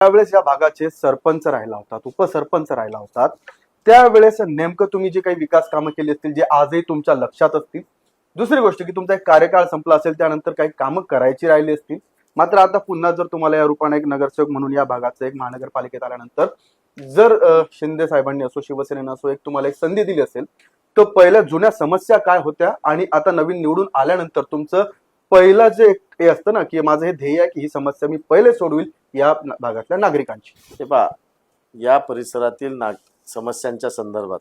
त्यावेळेस या भागाचे सरपंच राहिला होतात, उपसरपंच राहिला होतात, त्यावेळेस नेमकं तुम्ही जे काही विकास कामं केली असतील जे आजही तुमच्या लक्षात असतील. दुसरी गोष्ट की तुमचा एक कार्यकाळ संपला असेल त्यानंतर काही कामं करायची राहिली असतील. मात्र आता पुन्हा जर तुम्हाला या रूपाने एक नगरसेवक म्हणून या भागाचं एक महानगरपालिकेत आल्यानंतर जर शिंदे साहेबांनी असो शिवसेनेनं असो एक तुम्हाला एक संधी दिली असेल, तर पहिल्या जुन्या समस्या काय होत्या आणि आता नवीन निवडून आल्यानंतर तुमचं पहिलं जे हे असतं ना की माझं हे ध्येय आहे की ही समस्या मी पहिले सोडविल या भागातल्या नागरिकांची. हे पहा, या परिसरातील समस्यांच्या संदर्भात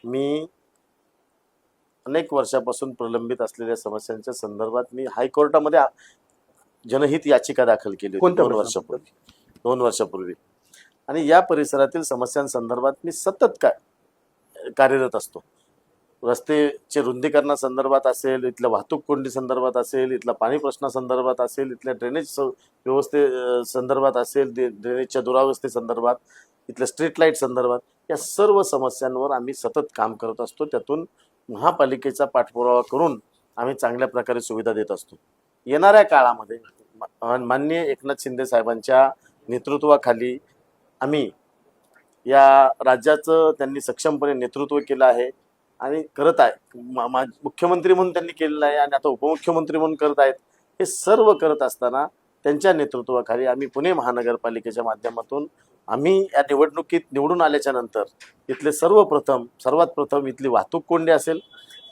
मी अनेक वर्षापासून प्रलंबित असलेल्या समस्यांच्या संदर्भात मी हायकोर्टामध्ये जनहित याचिका दाखल केली होती कोणत्या 2 वर्षापूर्वी. आणि या परिसरातील समस्यांसंदर्भात मी सतत कार्यरत असतो. रस्तेचे रुंदीकरणासंदर्भात असेल, इथल्या वाहतूक कोंडी संदर्भात असेल, इथल्या पाणी प्रश्नासंदर्भात असेल, इथल्या ड्रेनेज व्यवस्थे संदर्भात असेल, ड्रेनेजच्या दुरावस्थेसंदर्भात, इथल्या स्ट्रीट लाईट संदर्भात, या सर्व समस्यांवर आम्ही सतत काम करत असतो. त्यातून महापालिकेचा पाठपुरावा करून आम्ही चांगल्या प्रकारे सुविधा देत असतो. येणाऱ्या काळामध्ये माननीय एकनाथ शिंदे साहेबांच्या नेतृत्वाखाली आम्ही या राज्याचं त्यांनी सक्षमपणे नेतृत्व केलं आहे आणि करत आहे. मुख्यमंत्री म्हणून त्यांनी केलेलं आहे आणि आता उपमुख्यमंत्री म्हणून करत आहेत. हे सर्व करत असताना त्यांच्या नेतृत्वाखाली आम्ही पुणे महानगरपालिकेच्या माध्यमातून आम्ही या निवडणुकीत निवडून आल्याच्या नंतर इथले सर्वात प्रथम इथली वाहतूक कोंडी असेल,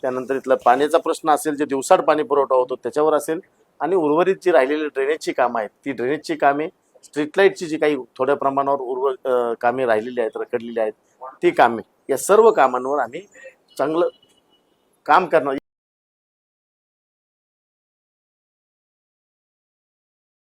त्यानंतर इथला पाण्याचा प्रश्न असेल, जे दिवसाड पाणी पुरवठा होतो त्याच्यावर असेल, आणि उर्वरित जी राहिलेली ड्रेनेजची कामं आहेत ती ड्रेनेजची कामे, स्ट्रीट लाईटची जी काही थोड्या प्रमाणावर कामे राहिलेली आहेत, रखडलेली आहेत ती कामे, या सर्व कामांवर आम्ही चांगलं काम करणार.